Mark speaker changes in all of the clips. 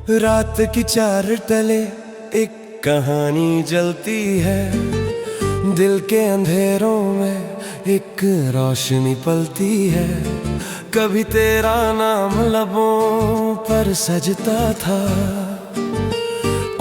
Speaker 1: रात की चार तले एक कहानी जलती है, दिल के अंधेरों में एक रोशनी पलती है। कभी तेरा नाम लबों पर सजता था,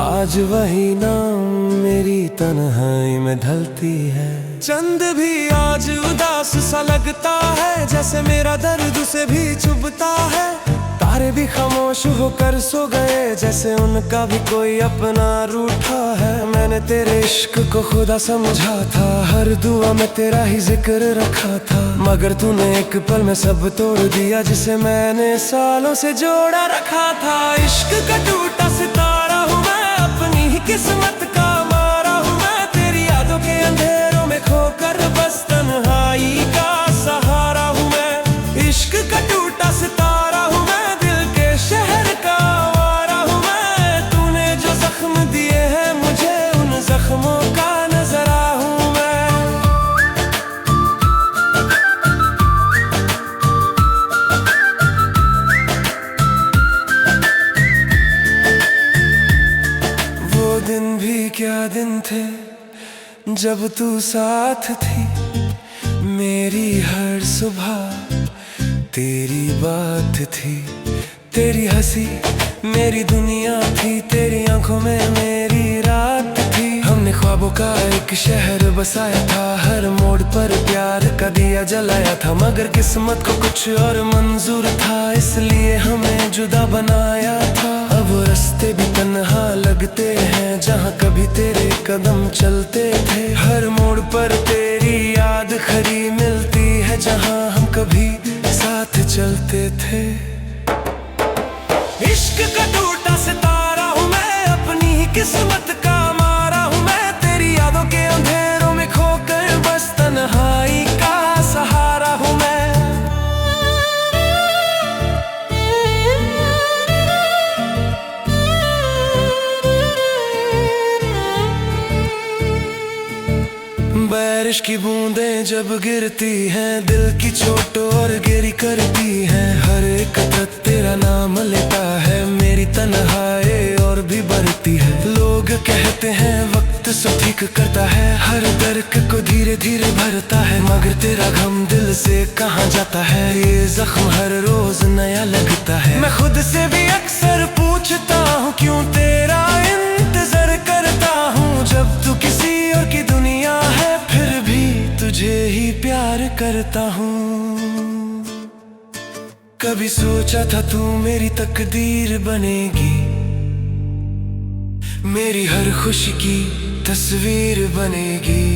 Speaker 1: आज वही नाम मेरी तन्हाई में ढलती है। चंद भी आज उदास सा लगता है, जैसे मेरा दर्द उसे भी चुभता है। तारे भी खामोश होकर सो गए, जैसे उनका भी कोई अपना रूठा है। मैंने तेरे इश्क को खुदा समझा था, हर दुआ में तेरा ही जिक्र रखा था। मगर तूने एक पल में सब तोड़ दिया, जिसे मैंने सालों से जोड़ा रखा था। इश्क का टूटा सितारा हूँ मैं, अपनी ही किस्मत का मारा हूँ मैं। तेरी यादों के अंधेरों में खोकर बस तन्हाई का सहारा हूँ मैं। इश्क का टूटा सितारा हूँ मैं, दिल के शहर का आवारा हूँ मैं। तूने जो जख्म दिए हैं मुझे, उन जख्मों का नजरा हूँ मैं। वो दिन भी क्या दिन थे जब तू साथ थी, मेरी हर सुबह तेरी बात थी। तेरी हंसी मेरी दुनिया थी, तेरी आंखों में मेरी रात थी। हमने ख्वाबों का एक शहर बसाया था, हर मोड़ पर प्यार का दिया जलाया था। मगर किस्मत को कुछ और मंजूर था, इसलिए हमें जुदा बनाया था। अब रास्ते भी तन्हा लगते हैं, जहाँ कभी तेरे कदम चलते थे। हर मोड़ पर तेरी याद खरी मिलती है, जहाँ हम कभी साथ चलते थे। इश्क का टूटा सितारा हूँ मैं, अपनी ही किस्मत का मारा हूँ मैं। तेरी यादों के अंधेरों में खोकर बस तन्हाई का सहारा हूँ मैं। बारिश की बूंदें जब गिरती हैं, दिल की चोट और गिरी करती हैं। हर एक कतरा तेरा नाम लेता है, मेरी तन्हाई और भी बढ़ती है। लोग कहते हैं वक्त सब ठीक करता है, हर दर्द को धीरे धीरे भरता है। मगर तेरा गम दिल से कहाँ जाता है, ये जख्म हर रोज नया लगता है। मैं खुद से भी अक्सर पूछता हूँ, क्यों तेरा इंतजार करता हूँ। जब तू किसी और की दुनिया है, फिर भी तुझे ही प्यार करता हूँ। कभी सोचा था तू मेरी तकदीर बनेगी, मेरी हर खुशी की तस्वीर बनेगी।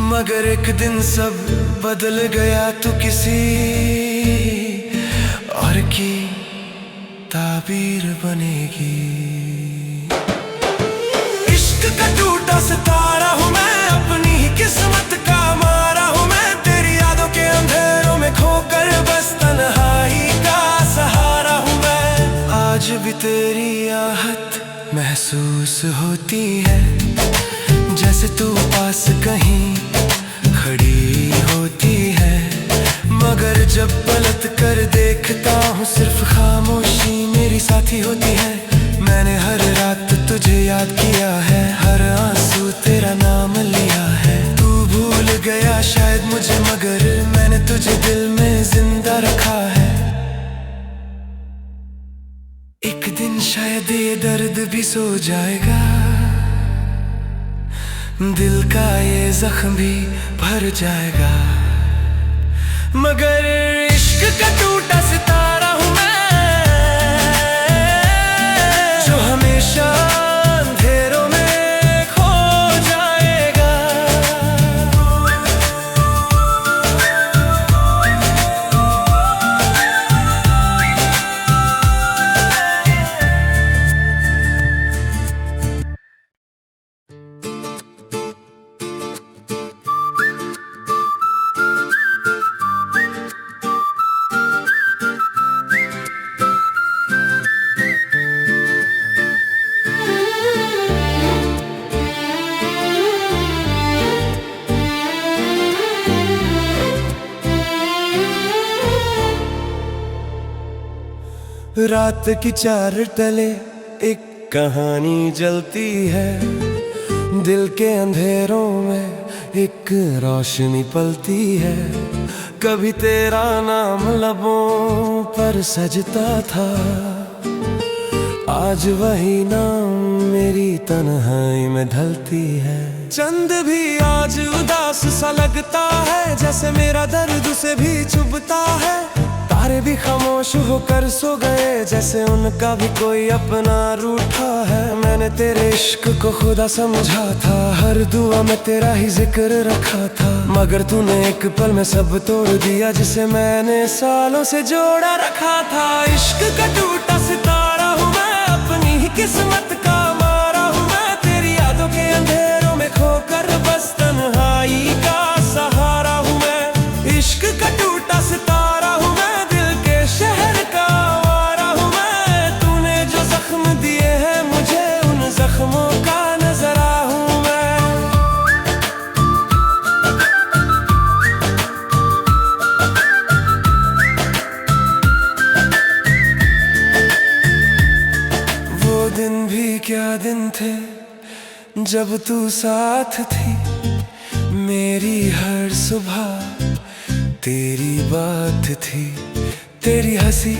Speaker 1: मगर एक दिन सब बदल गया, तू किसी और की ताबीर बनेगी। इश्क का टूटा सितारा हूँ मैं, अपनी ही किस्मत का मारा हूँ मैं। तेरी यादों के अंधेरों में खोकर बस तन्हाई का सहारा हूँ मैं। आज भी तेरी आहट महसूस होती है, जैसे तू पास कहीं खड़ी होती है। मगर जब पलट कर देखता हूँ, सिर्फ खामोशी मेरी साथी होती है। मैंने हर रात तुझे याद किया है, हर आंसू तेरा नाम लिया है। तू भूल गया शायद मुझे, मगर मैंने तुझे दिल में जिंदा रखा है। एक दिन शायद ये दर्द भी सो जाएगा, दिल का ये जख्म भी भर जाएगा। मगर इश्क का टूटा सितारा हूँ मैं, जो हमेशा अंधेरों में खो जाएगा। रात की 4 टले एक कहानी जलती है, दिल के अंधेरों में एक रोशनी पलती है। कभी तेरा नाम लबों पर सजता था, आज वही नाम मेरी तन्हाई में ढलती है। चंद भी आज उदास सा लगता है, जैसे मेरा दर्द उसे भी चुभता है। तारे भी खामोश होकर सो गए, जैसे उनका भी कोई अपना रूठा है। मैंने तेरे इश्क को खुदा समझा था, हर दुआ में तेरा ही जिक्र रखा था। मगर तूने एक पल में सब तोड़ दिया, जिसे मैंने सालों से जोड़ा रखा था। इश्क का टूटा सितारा हूँ मैं, अपनी ही किस्मत का मारा हूँ मैं। तेरी यादों के अंधेरों में खोकर बस तन्हाई का सहारा हूँ मैं। इश्क का टूटा सितारा हूँ मैं, दिल के शहर का आवारा हूँ मैं। तूने जो जख्म दिए हैं मुझे, उन जख्मों का नजरा हूँ मैं। वो दिन भी क्या दिन थे जब तू साथ थी, मेरी हर सुबह तेरी बात थी। तेरी हंसी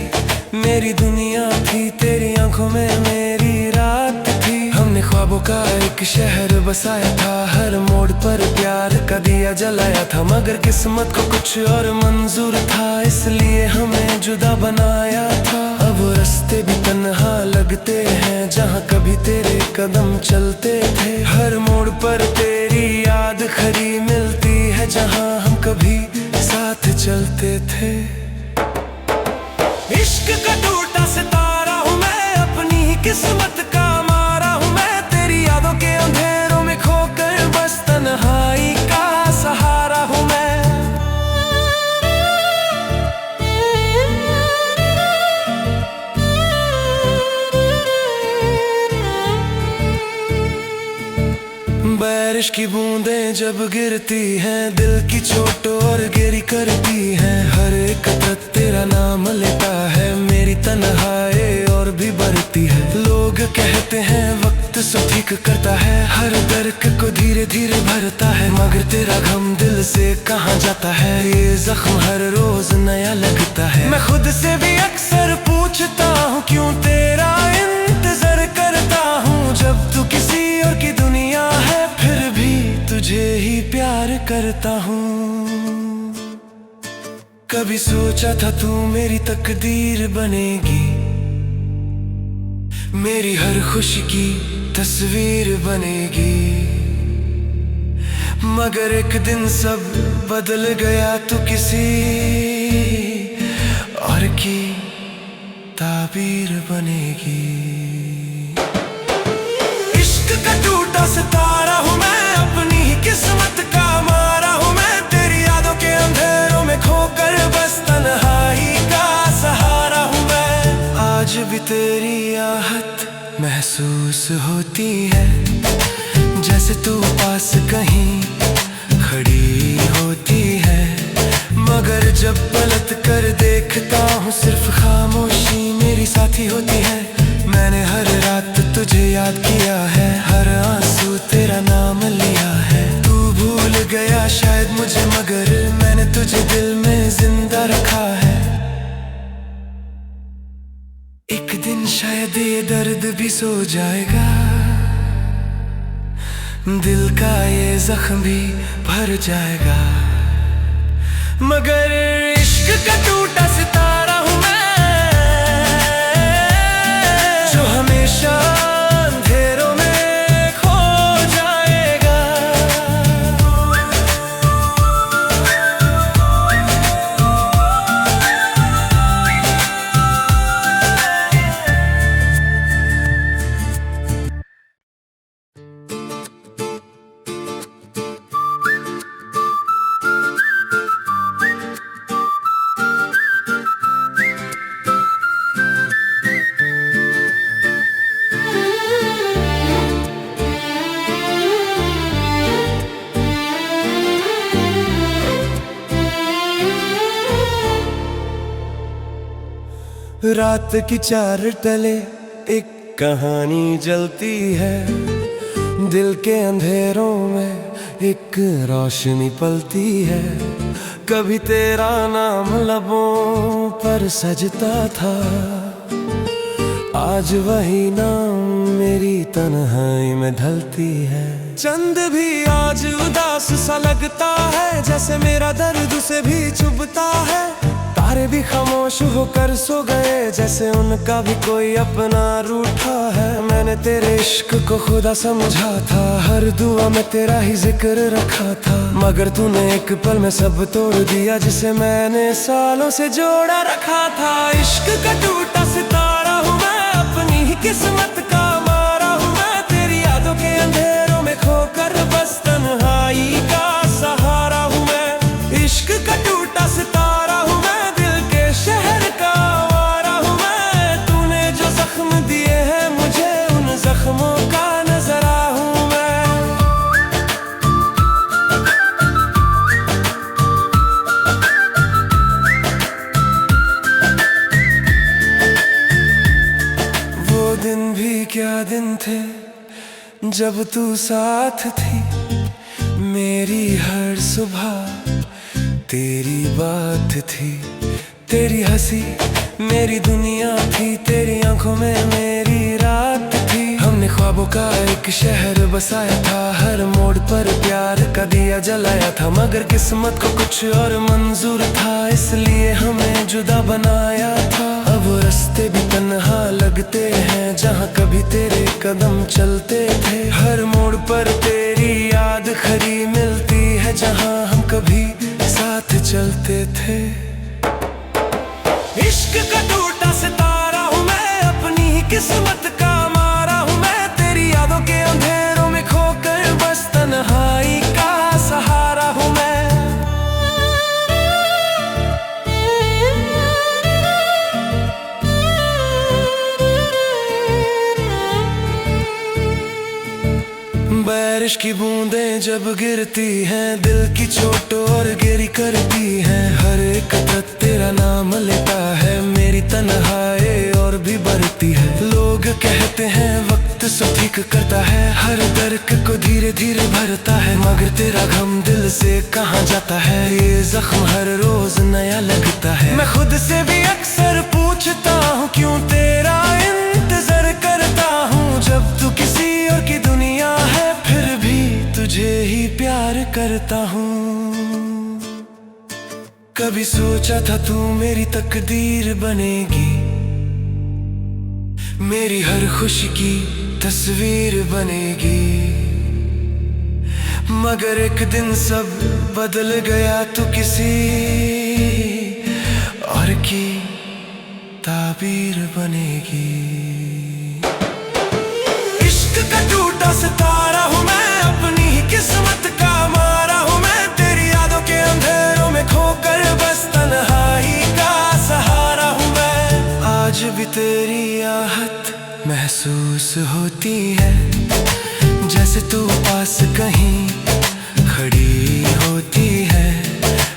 Speaker 1: मेरी दुनिया थी, तेरी आंखों में मेरी रात थी। हमने ख्वाबों का एक शहर बसाया था, हर मोड़ पर प्यार का दिया जलाया था। मगर किस्मत को कुछ और मंजूर था, इसलिए हमें जुदा बनाया था। अब रास्ते भी तन्हा लगते हैं, जहाँ कभी तेरे कदम चलते थे। हर मोड़ पर तेरी याद खरी मिलती है, जहाँ हम कभी साथ चलते थे। इश्क का टूटा सितारा हूँ मैं, अपनी ही किस्मत का मारा हूँ मैं। तेरी यादों के अंधेरों में खोकर बस तन्हाई का सहारा हूँ मैं। बारिश की बूंदें जब गिरती हैं, दिल की चोट और गिरी करती हैं। हर एक कतरा तेरा नाम लेता है, मेरी तन्हाई और भी बढ़ती है। लोग कहते हैं वक्त सब ठीक करता है, हर दर्द को धीरे धीरे भरता है। मगर तेरा गम दिल से कहाँ जाता है, ये जख्म हर रोज नया लगता है। मैं खुद से भी अक्सर पूछता हूँ, क्यों तेरा इंतजार करता हूँ। जब तू किसी और की दुनिया है, फिर भी तुझे ही प्यार करता हूँ। कभी सोचा था तू मेरी तकदीर बनेगी, मेरी हर खुशी की तस्वीर बनेगी। मगर एक दिन सब बदल गया, तू किसी और की ताबीर बनेगी। इश्क का टूटा सितारा हूँ मैं, अपनी ही किस्मत का मारा हूँ मैं। तेरी यादों के अंधेरों में खोकर बस तन्हाई का सहारा हूँ मैं। आज भी तेरी आहट महसूस होती है, जैसे तू पास कहीं खड़ी होती है। मगर जब पलट कर देखता हूँ, सिर्फ खामोशी मेरी साथी होती है। मैंने हर रात तुझे याद किया है, हर आंसू तेरा नाम लिया है। तू भूल गया शायद मुझे, मगर मैंने तुझे दिल में जिंदा रखा है। एक दिन शायद ये दर्द भी सो जाएगा, दिल का ये जख्म भी भर जाएगा। मगर इश्क का टूटा सितारा हूँ मैं, जो हमेशा अंधेरों में खो जाएगा। रात की 4 टले एक कहानी जलती है, दिल के अंधेरों में एक रोशनी पलती है। कभी तेरा नाम लबों पर सजता था, आज वही नाम मेरी तन्हाई में ढलती है। चंद भी आज उदास सा लगता है, जैसे मेरा दर्द उसे भी चुभता है। तारे भी खामोश होकर सो गए, जैसे उनका भी कोई अपना रूठा है। मैंने तेरे इश्क को खुदा समझा था, हर दुआ में तेरा ही जिक्र रखा था। मगर तूने एक पल में सब तोड़ दिया, जिसे मैंने सालों से जोड़ा रखा था। इश्क का टूटा सितारा हूँ मैं, अपनी ही किस्मत का मारा हूँ मैं। तेरी यादों के अंधेरों में खोकर बस तन्हाई का सहारा हूँ मैं। इश्क का टूटा सितारा हूँ मैं, दिल के शहर का आवारा हूँ मैं। तूने जो जख्म दिए हैं मुझे, उन जख्मों का नजरा हूँ मैं। वो दिन भी क्या दिन थे जब तू साथ थी, मेरी हर सुबह तेरी बात थी। तेरी हंसी मेरी दुनिया थी, तेरी आंखों में मेरी रात थी। हमने ख्वाबों का एक शहर बसाया था, हर मोड़ पर प्यार का दिया जलाया था। मगर किस्मत को कुछ और मंजूर था, इसलिए हमें जुदा बनाया था। अब रास्ते भी तन्हा लगते हैं, जहाँ कभी तेरे कदम चलते थे। हर मोड़ पर तेरी याद खरी मिलती है, जहाँ हम कभी साथ चलते थे। इश्क का टूटा सितारा हूँ मैं, अपनी ही किस्मत का मारा हूँ मैं। तेरी यादों के अंधेरों में खोकर बस तन्हाई का सहारा हूँ मैं। बारिश की बूंदें जब गिरती हैं, दिल की चोट और गिरी करती हैं। हर एक तक तेरा नाम लेता है, मेरी तन्हाई और भी बढ़ती है। लोग कहते हैं वक्त सो ठीक करता है, हर दर्द को धीरे धीरे भरता है। मगर तेरा गम दिल से कहाँ जाता है, ये जख्म हर रोज नया लगता है। मैं खुद से भी अक्सर पूछता हूँ, क्यों तेरा इंतजार करता हूँ। जब तू किसी और की दुनिया है, फिर भी तुझे ही प्यार करता हूँ। कभी सोचा था तू मेरी तकदीर बनेगी, मेरी हर खुशी की तस्वीर बनेगी। मगर एक दिन सब बदल गया, तू किसी और की ताबीर बनेगी। इश्क का टूटा सितारा हूँ मैं, अपनी ही किस्मत का मारा हूँ मैं। तेरी यादों के अंधेरों में खोकर बस तन्हाई का सहारा हूँ मैं। आज भी तेरी आहट महसूस होती है, जैसे तू पास कहीं खड़ी होती है।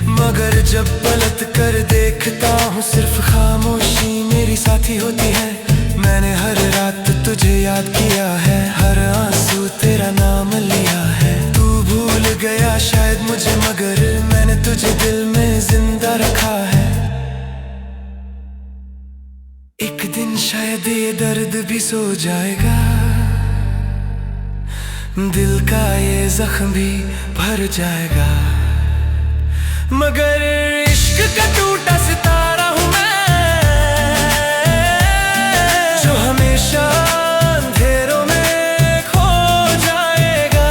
Speaker 1: मगर जब पलट कर देखता हूँ, सिर्फ खामोशी मेरी साथी होती है। मैंने हर रात तुझे याद किया है, हर आंसू तेरा नाम लिया है। तू भूल गया शायद मुझे, मगर मैंने तुझे दिल में जिंदा रखा है। एक दिन शायद ये दर्द भी सो जाएगा, दिल का ये जख्म भी भर जाएगा। मगर इश्क का टूटा सितारा हूँ मैं, जो हमेशा अंधेरों में खो जाएगा।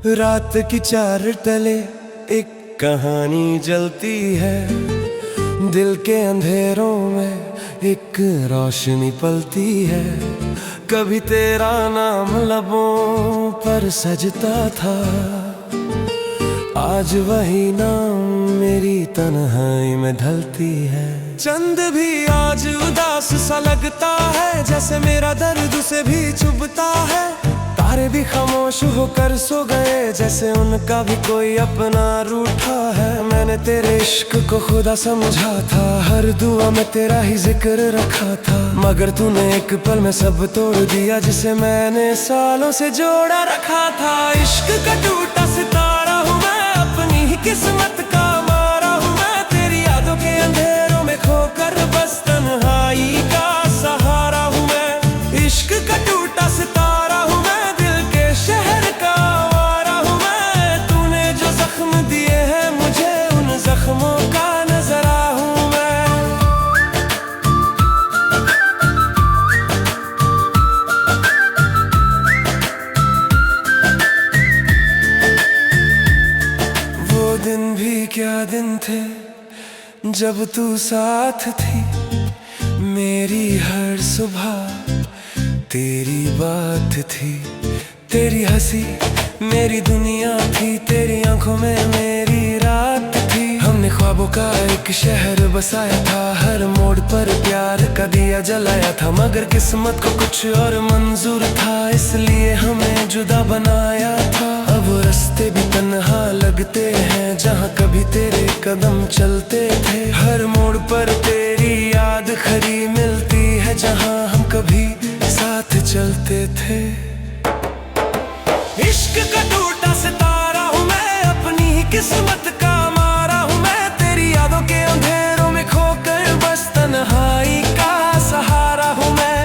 Speaker 1: रात की 4 तले एक कहानी जलती है, दिल के अंधेरों में एक रोशनी पलती है। कभी तेरा नाम लबों पर सजता था, आज वही नाम मेरी तन्हाई में ढलती है। चंद भी आज उदास सा लगता है, जैसे मेरा दर्द उसे भी चुभता है। तारे भी खामोश होकर सो गए, जैसे उनका भी कोई अपना रूठा है। मैंने तेरे इश्क को खुदा समझा था, हर दुआ में तेरा ही जिक्र रखा था। मगर तूने एक पल में सब तोड़ दिया, जिसे मैंने सालों से जोड़ा रखा था। इश्क का टूटा सितारा हूँ मैं, अपनी ही किस्मत का मारा हूँ मैं। तेरी यादों के अंधेरों में खोकर बस तन्हाई का सहारा हूँ मैं। इश्क का टूटा सितारा हूँ मैं, दिल के शहर का आवारा हूँ मैं। तूने जो जख्म दिए हैं मुझे, उन जख्मों का नजरा हूँ मैं। वो दिन भी क्या दिन थे जब तू साथ थी, मेरी हर सुबह तेरी बात थी। तेरी हंसी मेरी दुनिया थी, तेरी आंखों में मेरी रात थी। हमने ख्वाबों का एक शहर बसाया था, हर मोड़ पर प्यार का दिया जलाया था। मगर किस्मत को कुछ और मंजूर था, इसलिए हमें जुदा बनाया था। अब रास्ते भी तन्हा लगते हैं, जहाँ कभी तेरे कदम चलते थे। हर मोड़ पर तेरी याद खरी मिलती है, जहाँ हम कभी साथ चलते थे। इश्क का टूटा सितारा हूँ मैं, अपनी ही किस्मत का मारा हूँ मैं। तेरी यादों के अंधेरों में खोकर बस तन्हाई का सहारा हूँ मैं।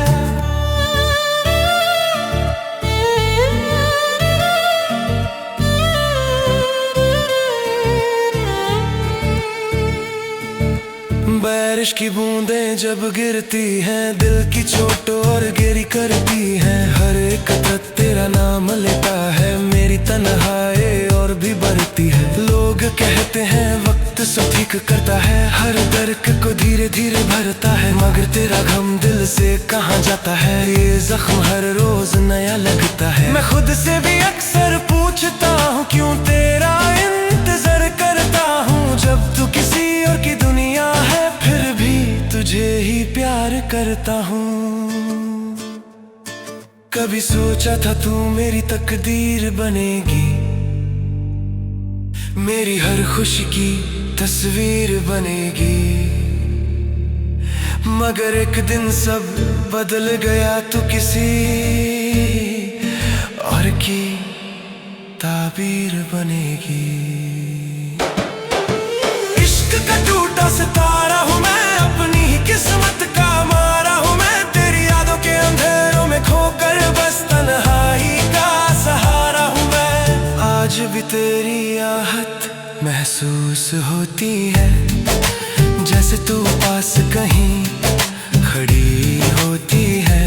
Speaker 1: बारिश की बूंदें जब गिरती हैं, दिल की चोट और गिरी करती हैं। हर एक कतरा तेरा नाम लेता है, मेरी तन्हाई और भी बढ़ती है। लोग कहते हैं वक्त सब ठीक करता है, हर दर्द को धीरे धीरे भरता है। मगर तेरा गम दिल से कहाँ जाता है, ये जख्म हर रोज नया लगता है। मैं खुद से भी अक्सर पूछता हूँ, क्यों तेरा इंतजार करता हूँ। जब तू किसी और की दुनिया है, फिर भी तुझे ही प्यार करता हूँ। कभी सोचा था तू मेरी तकदीर बनेगी, मेरी हर खुशी की तस्वीर बनेगी। मगर एक दिन सब बदल गया, तू किसी और की ताबीर बनेगी। इश्क का टूटा सितारा हूँ मैं, अपनी ही किस्मत का मारा हूँ मैं। तेरी यादों के अंधेरों में खोकर बस तन्हाई का सहारा हूँ मैं। आज भी तेरी आहट महसूस होती है, जैसे तू पास कहीं खड़ी होती है।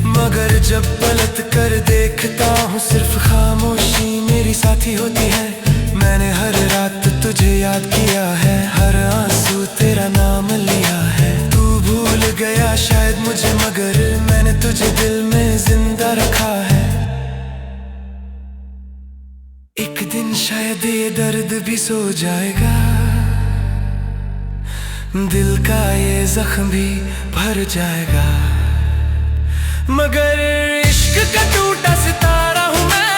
Speaker 1: मगर जब पलट कर देखता हूँ, सिर्फ खामोशी मेरी साथी होती है। मैंने हर रात तुझे याद किया है, हर आंसू तेरा नाम लिया है। तू भूल गया शायद मुझे, मगर मैंने तुझे दिल में जिंदा रखा है। एक दिन शायद ये दर्द भी सो जाएगा, दिल का ये जख्म भी भर जाएगा। मगर इश्क का टूटा सितारा हूँ मैं,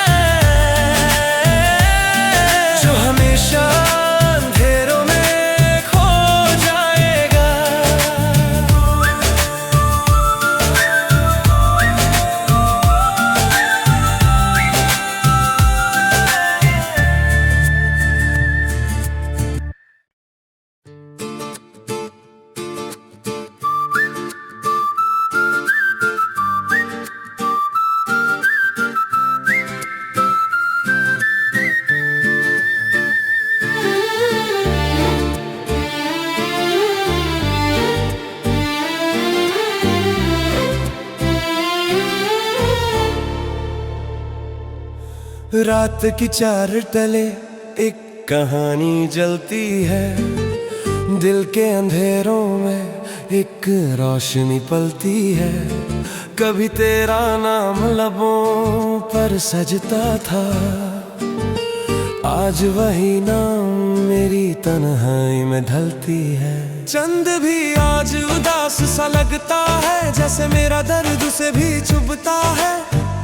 Speaker 1: जो हमेशा अंधेरों में खो जाएगा। रात की 4 टले एक कहानी जलती है, दिल के अंधेरों में एक रोशनी पलती है। कभी तेरा नाम लबों पर सजता था, आज वही नाम मेरी तन्हाई में ढलती है। चंद भी आज उदास सा लगता है, जैसे मेरा दर्द उसे भी चुभता है।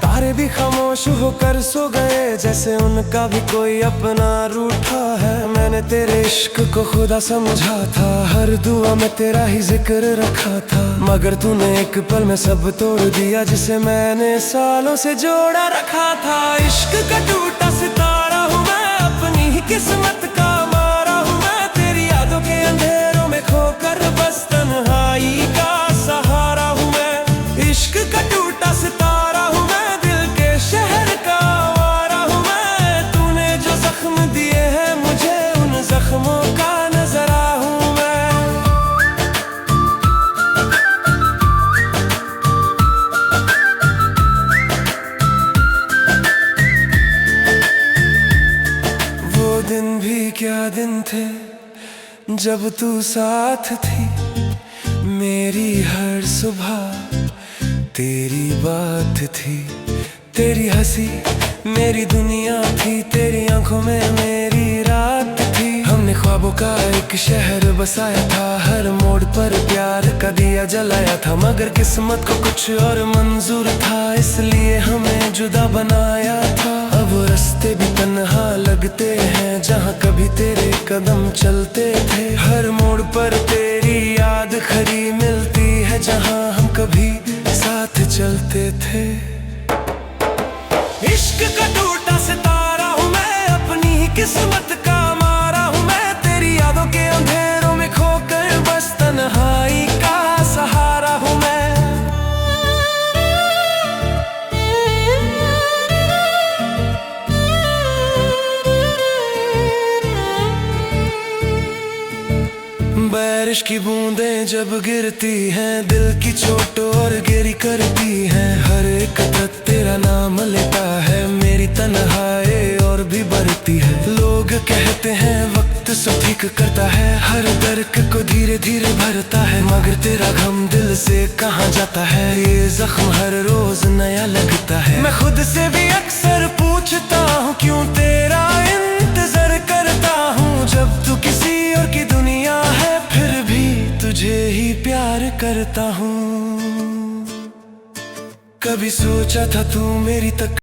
Speaker 1: तारे भी खामोश होकर सो गए, जैसे उनका भी कोई अपना रूठा है। मैंने तेरे इश्क को खुदा समझा था, हर दुआ में तेरा ही जिक्र रखा था। मगर तूने एक पल में सब तोड़ दिया, जिसे मैंने सालों से जोड़ा रखा था। इश्क का टूटा सितारा हूँ मैं, अपनी ही किस्मत का मारा हूँ मैं। तेरी यादों के अंधेरों में खोकर बस तन्हाई का सहारा हूँ मैं। इश्क का टूटा सितारा हूँ मैं, दिल के शहर का आवारा हूँ मैं। तूने जो जख्म दिए हैं मुझे, उन जख्मों का नजरा हूँ मैं। वो दिन भी क्या दिन थे जब तू साथ थी, मेरी हर सुबह तेरी बात थी। तेरी हंसी मेरी दुनिया थी, तेरी आंखों में मेरी रात थी। हमने ख्वाबों का एक शहर बसाया था, हर मोड़ पर प्यार का दिया जलाया था। मगर किस्मत को कुछ और मंजूर था, इसलिए हमें जुदा बनाया था। अब रास्ते भी तन्हा लगते हैं, जहाँ कभी तेरे कदम चलते थे। हर मोड़ पर तेरी याद खरी मिलती है, जहाँ हम कभी साथ चलते थे। इश्क का टूटा सितारा हूँ मैं, अपनी ही किस्मत का मारा हूँ मैं। तेरी यादों के अंधेरों में खोकर बस तन्हाई का सहारा हूँ मैं। बारिश की बूंदें जब गिरती हैं, दिल की चोट और गिरी करती हैं। हर एक तक तेरा नाम लेता है, मेरी तन्हाई और भी बढ़ती है। लोग कहते हैं वक्त सब ठीक करता है, हर दर्द को धीरे धीरे भरता है। मगर तेरा गम दिल से कहाँ जाता है, ये जख्म हर रोज नया लगता है। मैं खुद से भी अक्सर पूछता हूँ, क्यों तेरा इंतजार करता हूँ। जब तू किसी और की दुनिया है, फिर भी तुझे ही प्यार करता हूँ। कभी सोचा था तू मेरी तक